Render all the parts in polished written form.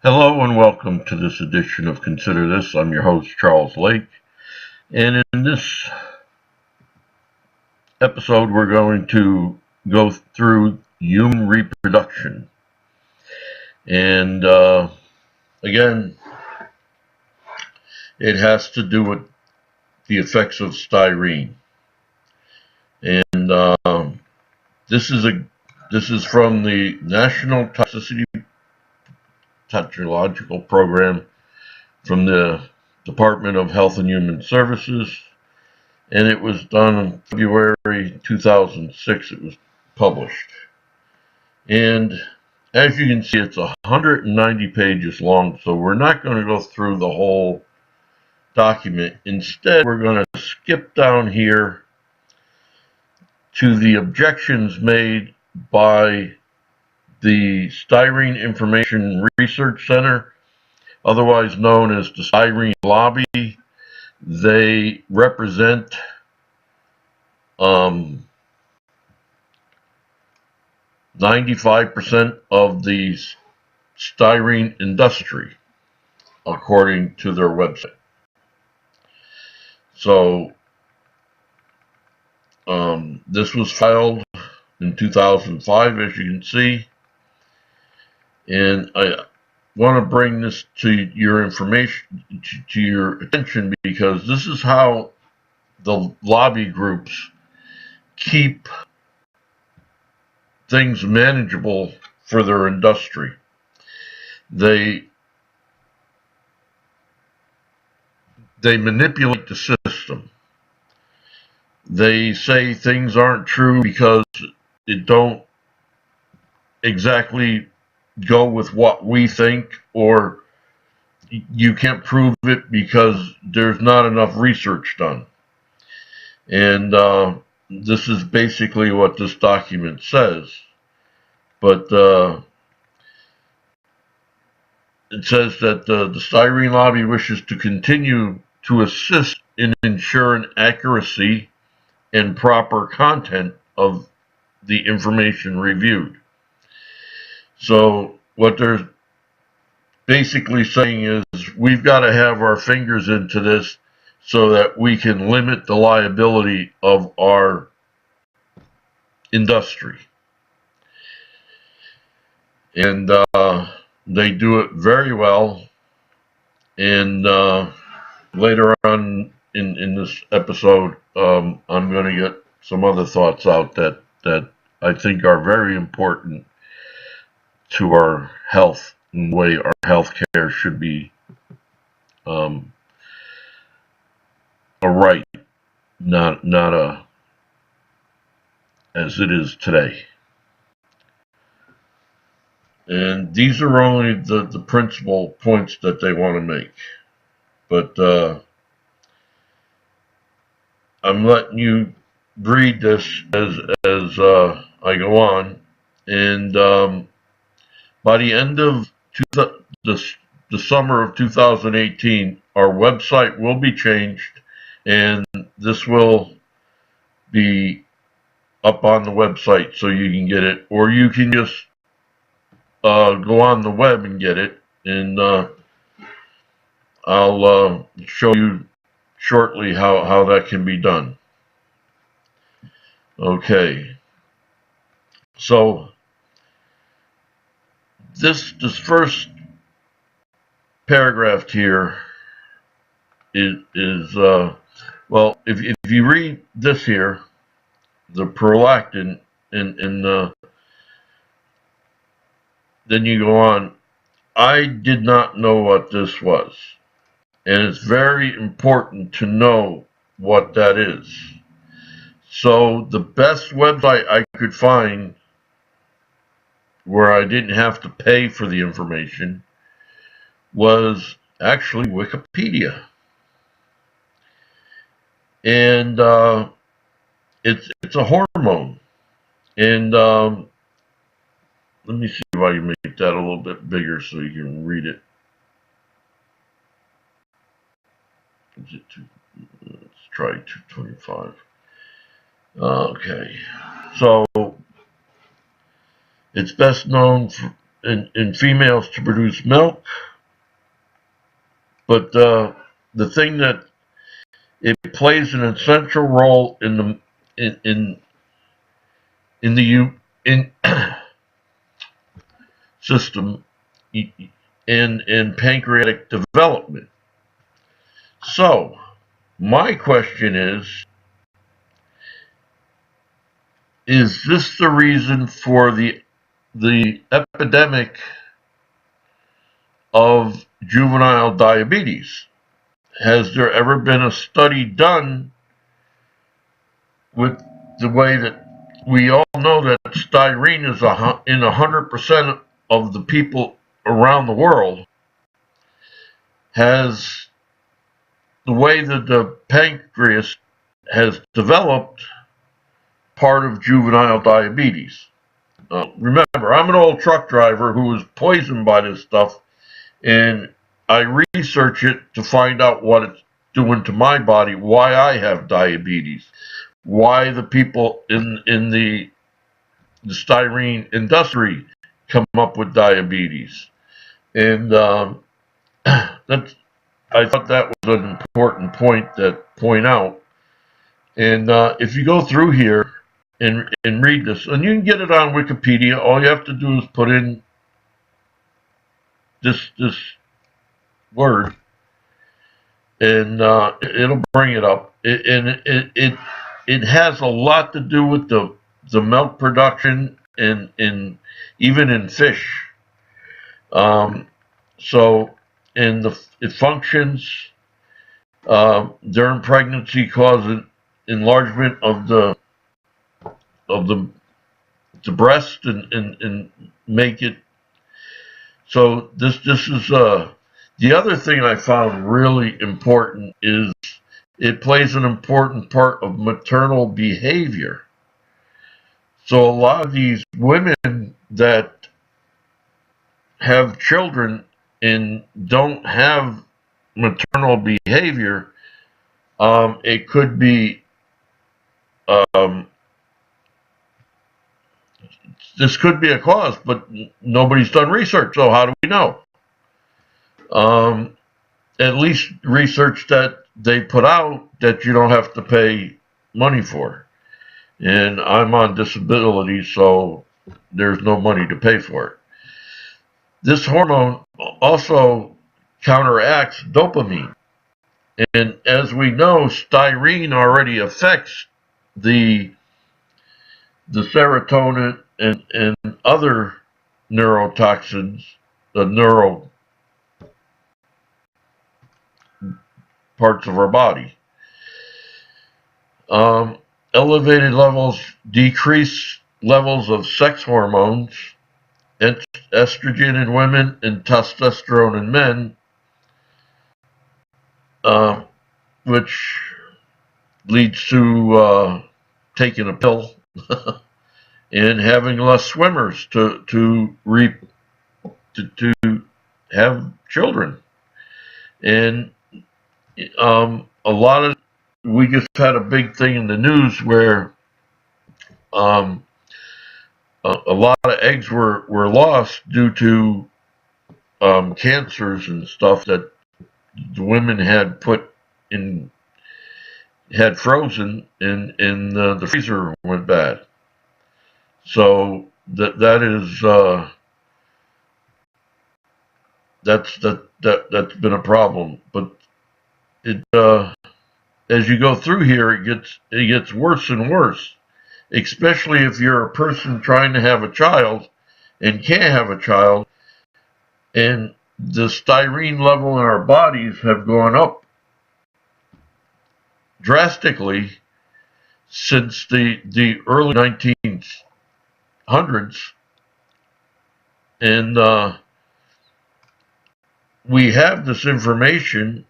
Hello and welcome to this edition of Consider This. I'm your host, Charles Lake. And in this episode, we're going to go through human reproduction. And again, it has to do with the effects of styrene. And this is from the National Toxicological Program from the Department of Health and Human Services, and it was done in February 2006. It was published, and as you can see, it's 190 pages long, so we're not going to go through the whole document. Instead, we're going to skip down here to the objections made by the Styrene Information Research Center, otherwise known as the Styrene Lobby. They represent 95% of the styrene industry, according to their website. So this was filed in 2005, as you can see, and I want to bring this to your information, to your attention, because this is how the lobby groups keep things manageable for their industry. They manipulate the system. They say things aren't true because it don't exactly go with what we think, or you can't prove it because there's not enough research done. And this is basically what this document says. But it says that the Styrene Lobby wishes to continue to assist in ensuring accuracy and proper content of the information reviewed. So what they're basically saying is we've got to have our fingers into this so that we can limit the liability of our industry. And they do it very well. And later on in this episode, I'm going to get some other thoughts out that I think are very important to our health and the way our health care should be a right, not a as it is today. And these are only the principal points that they want to make. But I'm letting you read this as I go on. And by the end of the summer of 2018, our website will be changed, and this will be up on the website so you can get it, or you can just go on the web and get it, and I'll show you shortly how that can be done. Okay, so this first paragraph here is well, if you read this here, the prolactin, and then you go on. I did not know what this was, and it's very important to know what that is. So the best website I could find where I didn't have to pay for the information was actually Wikipedia. And it's a hormone. And let me see if I can make that a little bit bigger so you can read it. Let's try 225. Okay, so it's best known in females to produce milk. But the thing that it plays an essential role in the in the in system in pancreatic development. So my question is this the reason for the epidemic of juvenile diabetes? Has there ever been a study done with the way that we all know that styrene is in 100% of the people around the world? Has the way that the pancreas has developed part of juvenile diabetes? Remember, I'm an old truck driver who was poisoned by this stuff, and I research it to find out what it's doing to my body, why I have diabetes, why the people in the styrene industry come up with diabetes. And that's, I thought that was an important point to point out. And if you go through here and read this, and you can get it on Wikipedia, all you have to do is put in this word, and it'll bring it up. It has a lot to do with the milk production and even in fish. So it functions during pregnancy, causing enlargement of the breast and make it. So this is the other thing I found really important is it plays an important part of maternal behavior. So a lot of these women that have children and don't have maternal behavior, it could be this could be a cause, but nobody's done research. So how do we know? At least research that they put out that you don't have to pay money for. And I'm on disability, so there's no money to pay for it. This hormone also counteracts dopamine. And as we know, styrene already affects the serotonin and other neurotoxins, the neuro parts of our body. Elevated levels decrease levels of sex hormones, estrogen in women and testosterone in men, which leads to taking a pill and having less swimmers to have children. And a lot of, we just had a big thing in the news where a lot of eggs were lost due to cancers and stuff that the women had had frozen and the freezer went bad. So that's been a problem. But it as you go through here, it gets worse and worse, especially if you're a person trying to have a child and can't have a child, and the styrene level in our bodies have gone up drastically since the early 1900s, and we have this information,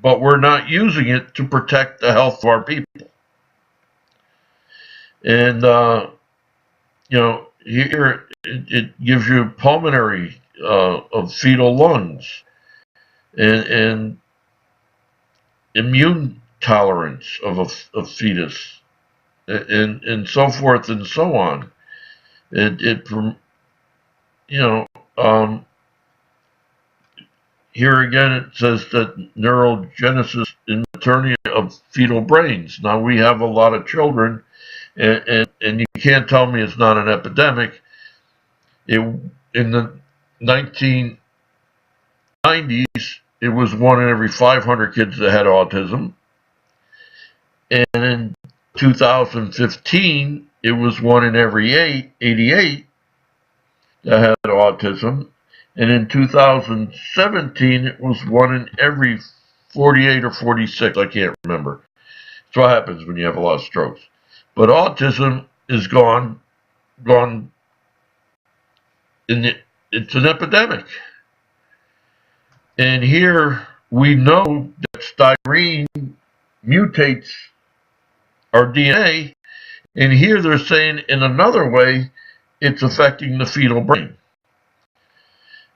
but we're not using it to protect the health of our people. And here it gives you pulmonary of fetal lungs and immune tolerance of a fetus and so forth and so on. you know, um, here again it says that neurogenesis in maternity of fetal brains. Now we have a lot of children, and you can't tell me it's not an epidemic. In the 1990s, it was 1 in every 500 kids that had autism. And in 2015, it was 1 in every 88 that had autism. And in 2017, it was 1 in every 48 or 46. I can't remember. That's what happens when you have a lot of strokes. But autism is gone, it's an epidemic. And here we know that styrene mutates our DNA, and here they're saying in another way it's affecting the fetal brain.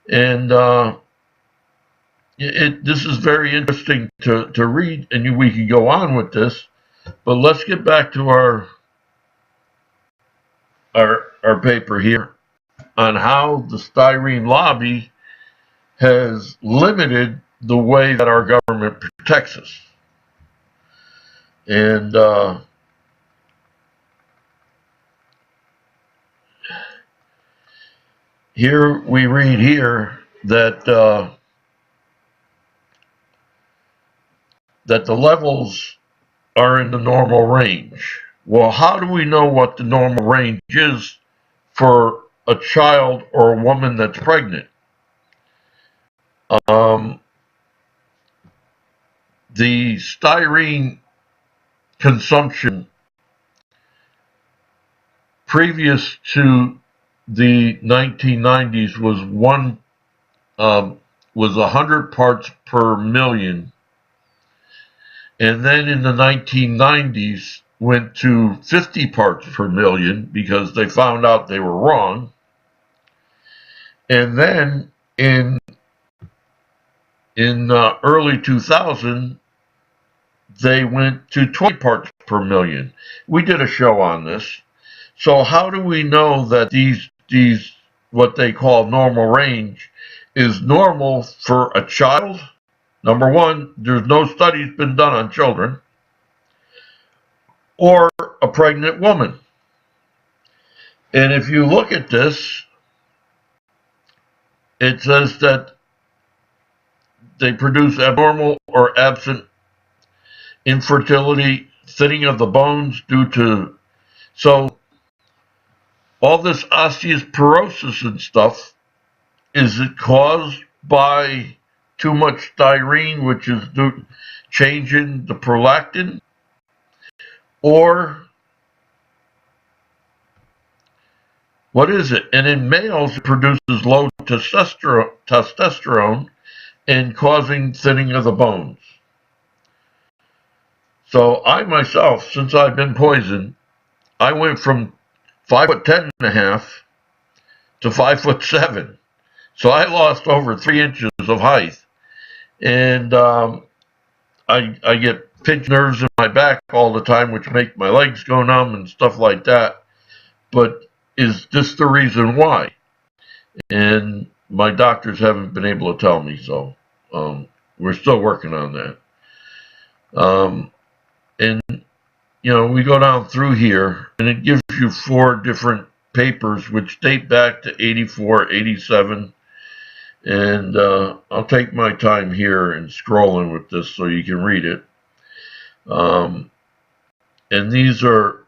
And this is very interesting to read, and we can go on with this, but let's get back to our paper here on how the styrene lobby has limited the way that our government protects us. And here we read here that that the levels are in the normal range. Well, how do we know what the normal range is for a child or a woman that's pregnant? The styrene consumption previous to the 1990s was 100 parts per million, and then in the 1990s went to 50 parts per million because they found out they were wrong. And then in early 2000, they went to 20 parts per million. We did a show on this. So how do we know that these what they call normal range is normal for a child? Number one, there's no studies been done on children, or a pregnant woman. And if you look at this, it says that they produce abnormal or absent infertility, thinning of the bones due to, so all this osteoporosis and stuff, is it caused by too much styrene, which is changing the prolactin? Or what is it? And in males, it produces low testosterone and causing thinning of the bones. So I myself, since I've been poisoned, I went from 5'10.5" to 5'7". So I lost over 3 inches of height, and I get pinched nerves in my back all the time, which make my legs go numb and stuff like that. But is this the reason why? And my doctors haven't been able to tell me, so we're still working on that. And we go down through here, and it gives you 4 different papers which date back to 84, 87. And I'll take my time here and scrolling with this so you can read it. And these are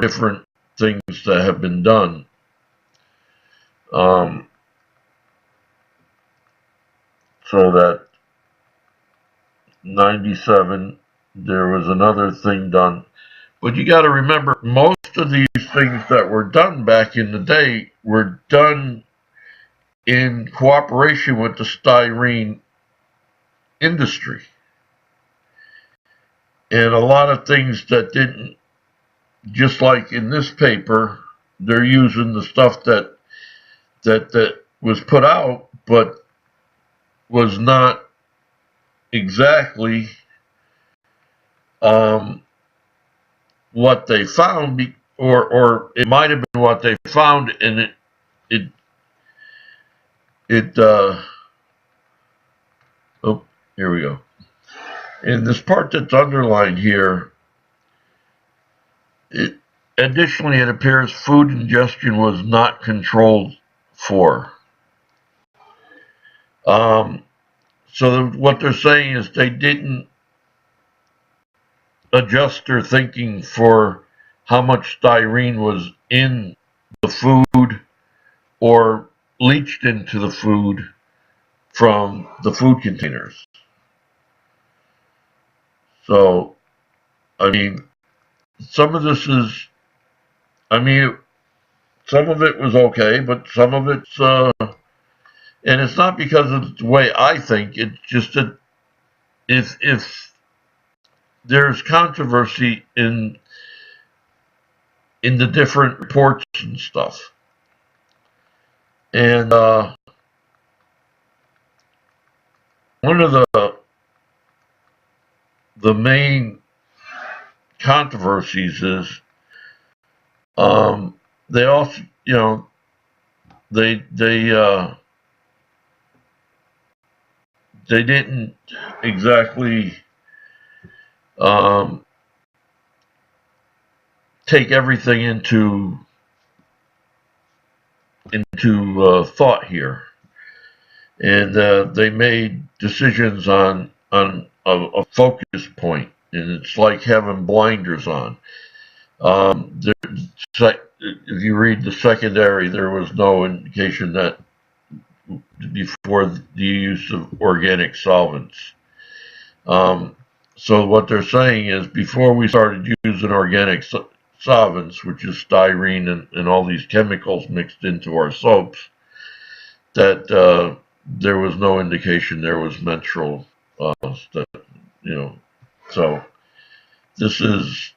different things that have been done. So that 97, there was another thing done. But you got to remember, most of these things that were done back in the day were done in cooperation with the styrene industry. And a lot of things that didn't, just like in this paper, they're using the stuff that was put out, but was not exactly what they found, or it might have been what they found, and it, oh, here we go. In this part that's underlined here, additionally, it appears food ingestion was not controlled for. So what they're saying is they didn't adjust their thinking for how much styrene was in the food or leached into the food from the food containers. So, I mean, some of this is, I mean, some of it was okay, but some of it's, and it's not because of the way I think. It's just that if there's controversy in the different reports and stuff, and one of the main controversies is they also, they they didn't exactly um, take everything into thought here, and they made decisions on a focus point, and it's like having blinders on. If you read the secondary, there was no indication that before the use of organic solvents. Um, so what they're saying is before we started using organic solvents, which is styrene and all these chemicals mixed into our soaps, that there was no indication there was menstrual stuff, you know. So this is,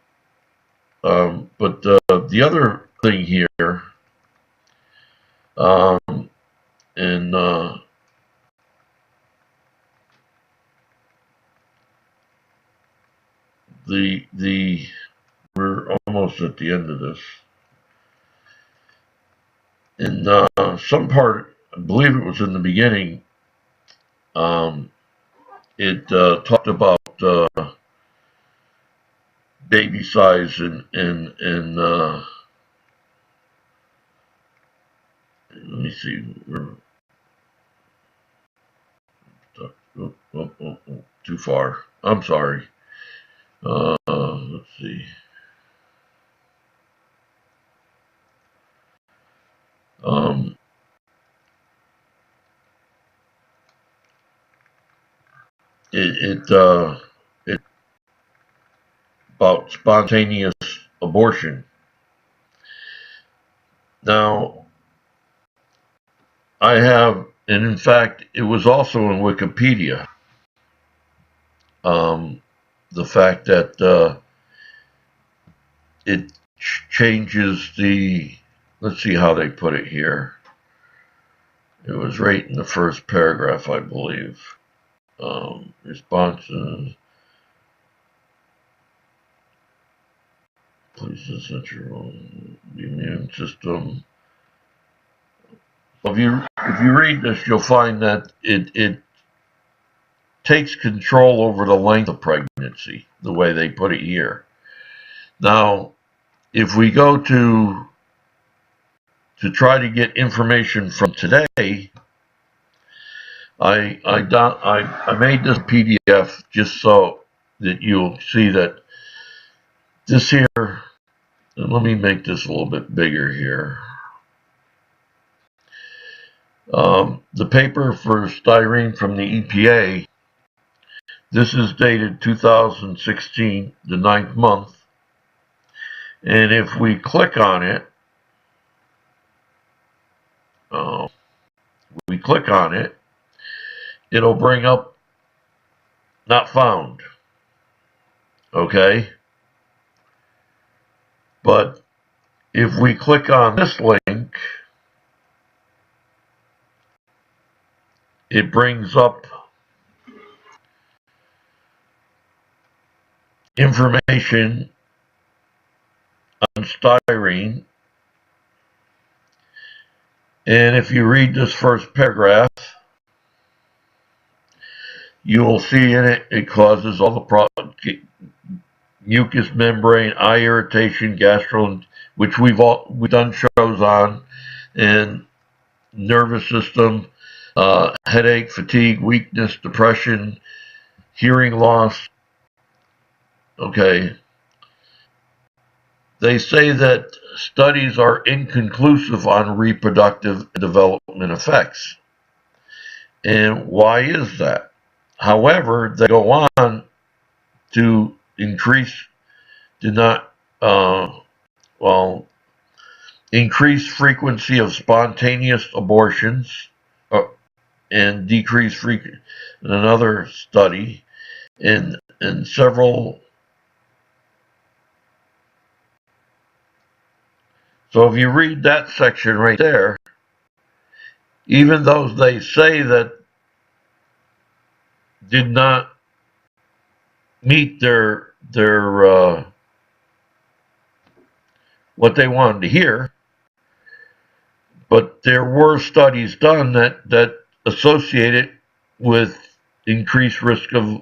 but the other thing here, and the we're almost at the end of this. In some part, I believe it was in the beginning, um, it talked about baby size and let me see. Too far. I'm sorry. Let's see. Um, it about spontaneous abortion. Now, I have, and in fact, it was also in Wikipedia. Um, the fact that it changes the. Let's see how they put it here. It was right in the first paragraph, I believe. Responses. Please essential the immune system. If you read this, you'll find that it takes control over the length of pregnancy, the way they put it here. Now, if we go to try to get information from today, I made this PDF just so that you'll see that this here. And let me make this a little bit bigger here. The paper for styrene from the EPA. This is dated 2016, the 9th month. And if we click on it, uh, it'll bring up not found. Okay? But if we click on this link, it brings up information on styrene, And if you read this first paragraph, you will see in it, it causes all the mucous membrane, eye irritation, which we've done shows on, and nervous system, headache, fatigue, weakness, depression, hearing loss. Okay. They say that studies are inconclusive on reproductive and development effects. And why is that? However, they go on to increase frequency of spontaneous abortions and decrease frequency. In another study, in several. So if you read that section right there, even those they say that did not meet their what they wanted to hear, but there were studies done that associate it with increased risk of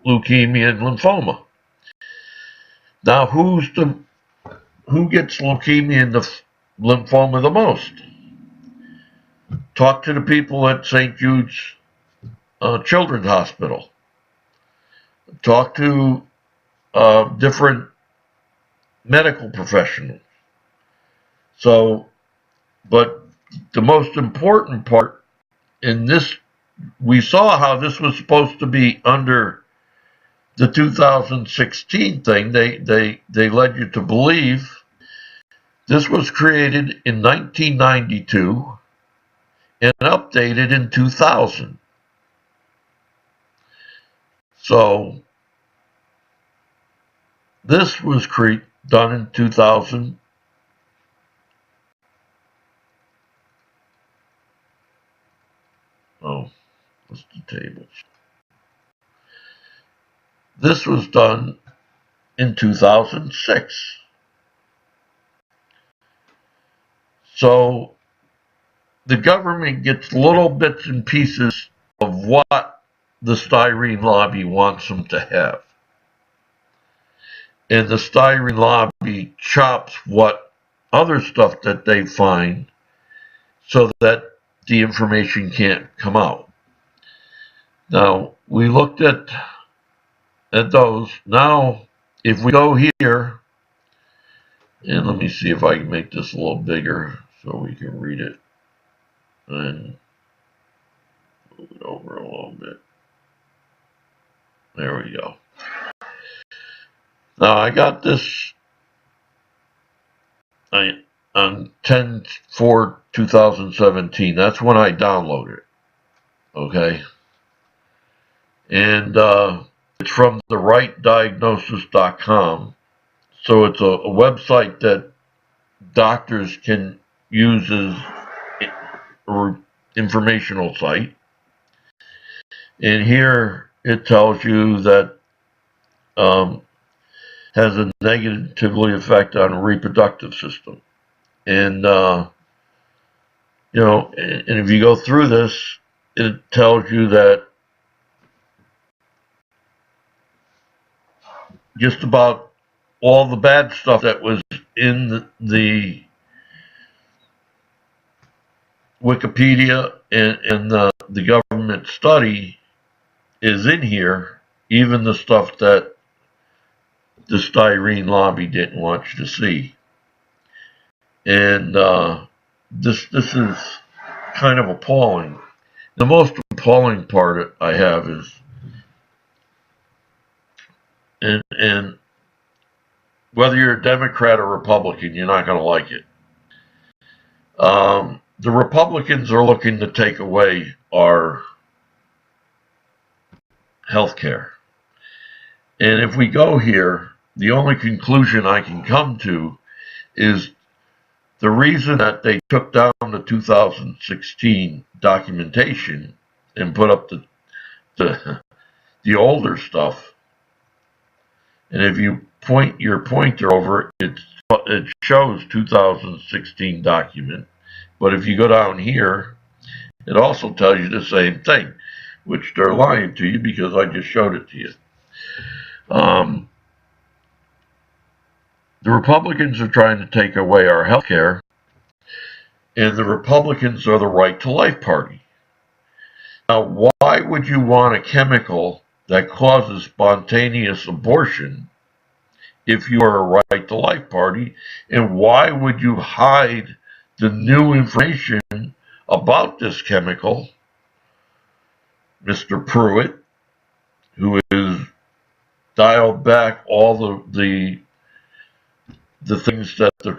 leukemia and lymphoma. Now, who gets leukemia and lymphoma the most? Talk to the people at St. Jude's Children's Hospital. Talk to different medical professionals. So, but the most important part in this, we saw how this was supposed to be under the 2016 thing. They led you to believe this was created in 1992 and updated in 2000. So this was done in 2000. Oh, what's the tables? This was done in 2006. So the government gets little bits and pieces of what the styrene lobby wants them to have. And the styrene lobby chops what other stuff that they find so that the information can't come out. Now, we looked at those. Now, if we go here, and let me see if I can make this a little bigger so we can read it and move it over a little bit. There we go. Now, I got this on 10/4/2017. That's when I downloaded it. Okay. And it's from the rightdiagnosis.com. So it's a website that doctors can use as a informational site. And here it tells you that has a negatively effect on the reproductive system. And, and if you go through this, it tells you that just about all the bad stuff that was in the Wikipedia and the government study is in here, even the stuff that the styrene lobby didn't want you to see. And this is kind of appalling. The most appalling part I have is, and whether you're a Democrat or Republican, you're not going to like it. The Republicans are looking to take away our health care. And if we go here, the only conclusion I can come to is the reason that they took down the 2016 documentation and put up the older stuff. And if you point your pointer over it, it shows 2016 document. But if you go down here, it also tells you the same thing, which they're lying to you because I just showed it to you. The Republicans are trying to take away our health care, and the Republicans are the Right to Life Party. Now, why would you want a chemical that causes spontaneous abortion if you are a Right to Life Party? And why would you hide the new information about this chemical, Mr. Pruitt, who has dialed back all the things that the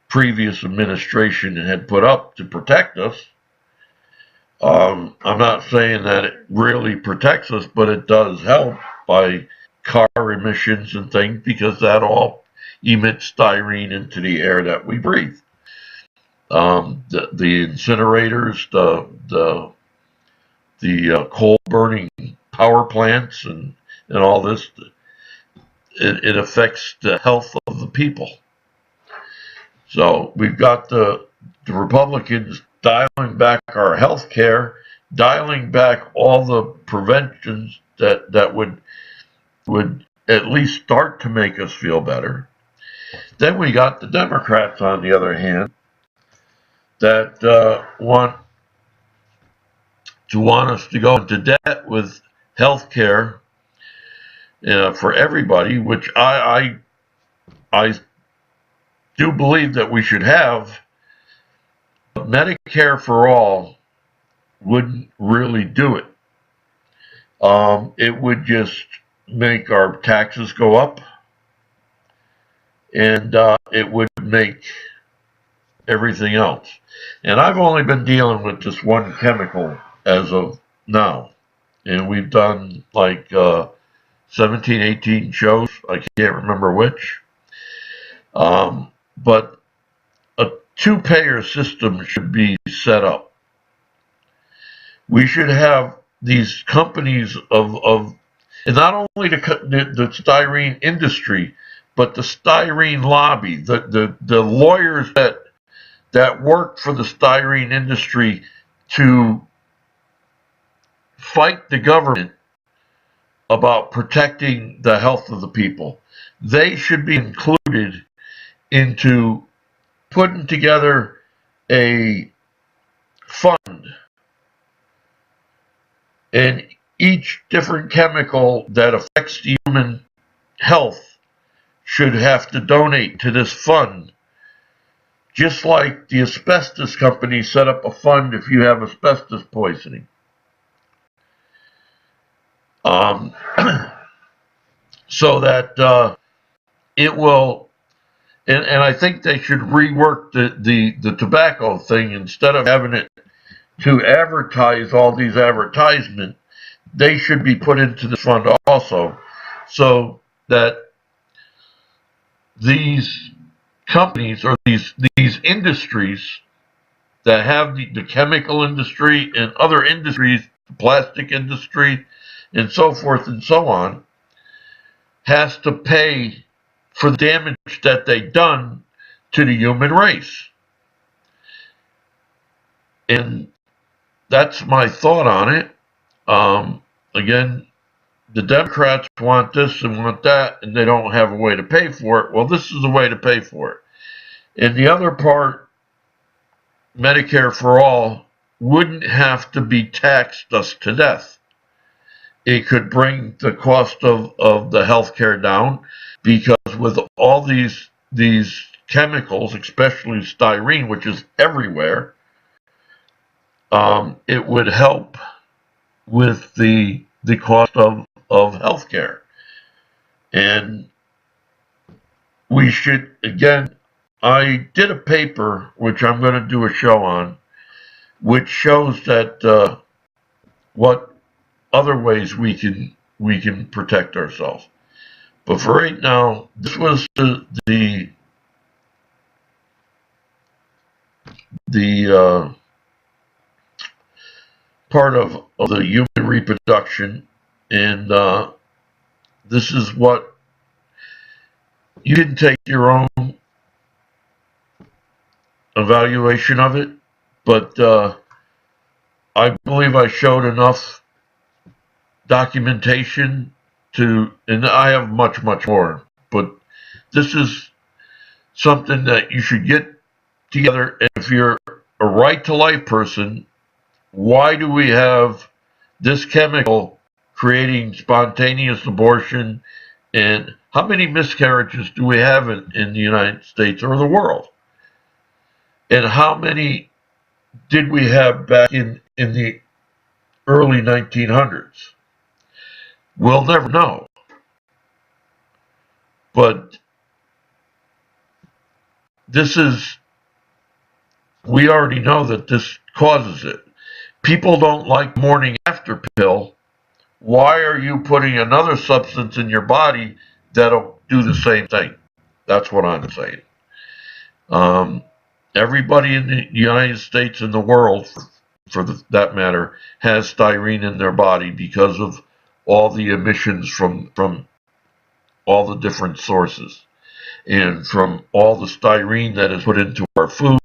previous administration had put up to protect us? I'm not saying that it really protects us, but it does help by car emissions and things, because that all emits styrene into the air that we breathe. The incinerators, the coal burning power plants, and all this, it affects the health of the people. So we've got the Republicans dialing back our health care, dialing back all the preventions that would at least start to make us feel better. Then we got the Democrats, on the other hand, that want us to go into debt with health care for everybody, which I do believe that we should have. But Medicare for all wouldn't really do it. It would just make our taxes go up, and it would make everything else. And I've only been dealing with just one chemical as of now, and we've done like 17, 18 shows. I can't remember which. But a two-payer system should be set up. We should have these companies of and not only the styrene industry, but the styrene lobby, the lawyers that work for the styrene industry to fight the government about protecting the health of the people. They should be included into putting together a fund, and each different chemical that affects the human health should have to donate to this fund, just like the asbestos company set up a fund if you have asbestos poisoning. So that it will, and I think they should rework the tobacco thing. Instead of having it to advertise all these advertisements, they should be put into the fund also, so that these companies or these industries that have the chemical industry and other industries, the plastic industry, and so forth and so on, has to pay for the damage that they've done to the human race. And that's my thought on it. Again, the Democrats want this and want that, and they don't have a way to pay for it. Well, this is a way to pay for it. And the other part, Medicare for all, wouldn't have to be taxed us to death. It could bring the cost of the health care down, because with all these chemicals, especially styrene, which is everywhere, it would help with the cost of health care. And we should, again, I did a paper, which I'm going to do a show on, which shows that what other ways we can protect ourselves. But for right now, this was the part of the human reproduction, and this is what you can take your own evaluation of it But I believe I showed enough documentation and I have much, much more, but this is something that you should get together. And if you're a right to life person, why do we have this chemical creating spontaneous abortion? And how many miscarriages do we have in the United States or the world? And how many did we have back in the early 1900s? We'll never know. But we already know that this causes it. People don't like morning after pill. Why are you putting another substance in your body that'll do the same thing? That's what I'm saying. Everybody in the United States and the world, that matter, has styrene in their body because of all the emissions from all the different sources, and from all the styrene that is put into our food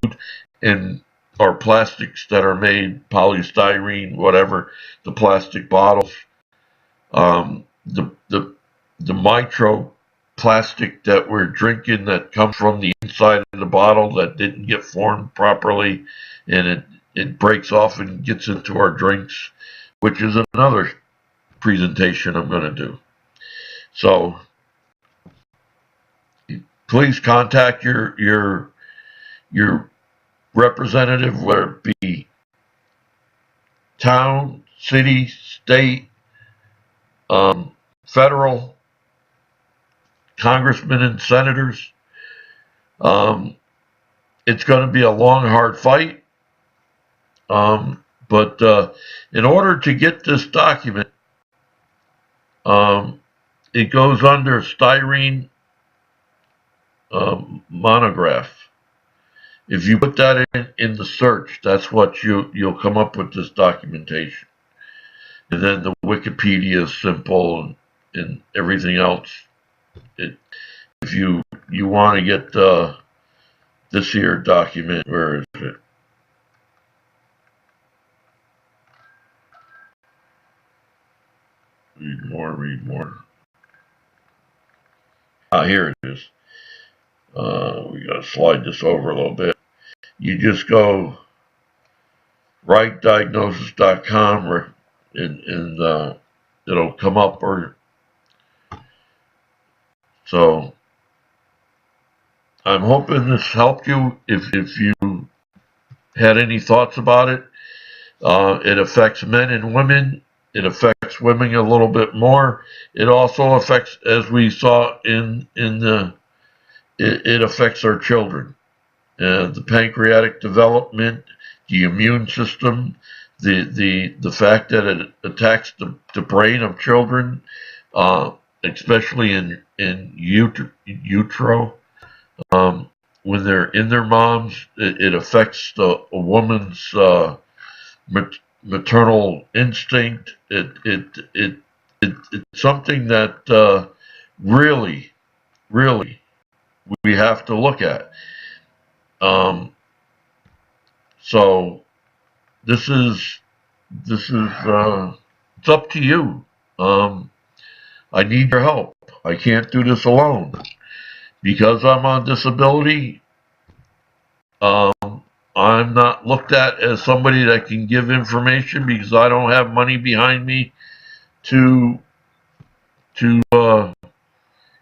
and our plastics that are made, polystyrene, whatever, the plastic bottles, the microplastic that we're drinking that comes from the inside of the bottle that didn't get formed properly, and it breaks off and gets into our drinks, which is another presentation I'm going to do. So please contact your representative, whether it be town, city, state, federal, congressmen and senators. It's going to be a long, hard fight. But in order to get this document, it goes under Styrene monograph. If you put that in the search, that's what you'll come up with, this documentation. And then the Wikipedia is simple, and everything else. If you want to get this here document, where is it? Read more. Here it is. We got to slide this over a little bit. You just go rightdiagnosis.com, and it'll come up. So I'm hoping this helped you. If you had any thoughts about it, it affects men and women. It affects women a little bit more. It also affects, as we saw it affects our children. The pancreatic development, the immune system, the fact that it attacks the brain of children, especially in utero, when they're in their moms. It affects a woman's maternal instinct. It's something that really we have to look at. So this is it's up to you. I need your help. I can't do this alone because I'm on disability. I'm not looked at as somebody that can give information because I don't have money behind me to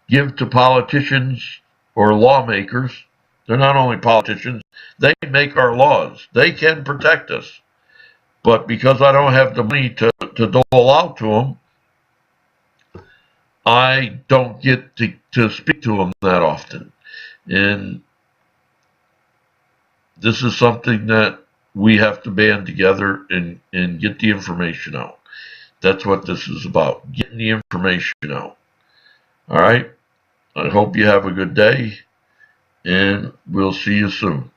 give to politicians or lawmakers. They're not only politicians, they make our laws. They can protect us. But because I don't have the money to dole out to them, I don't get to speak to them that often. And this is something that we have to band together and get the information out. That's what this is about, getting the information out. All right? I hope you have a good day, and we'll see you soon.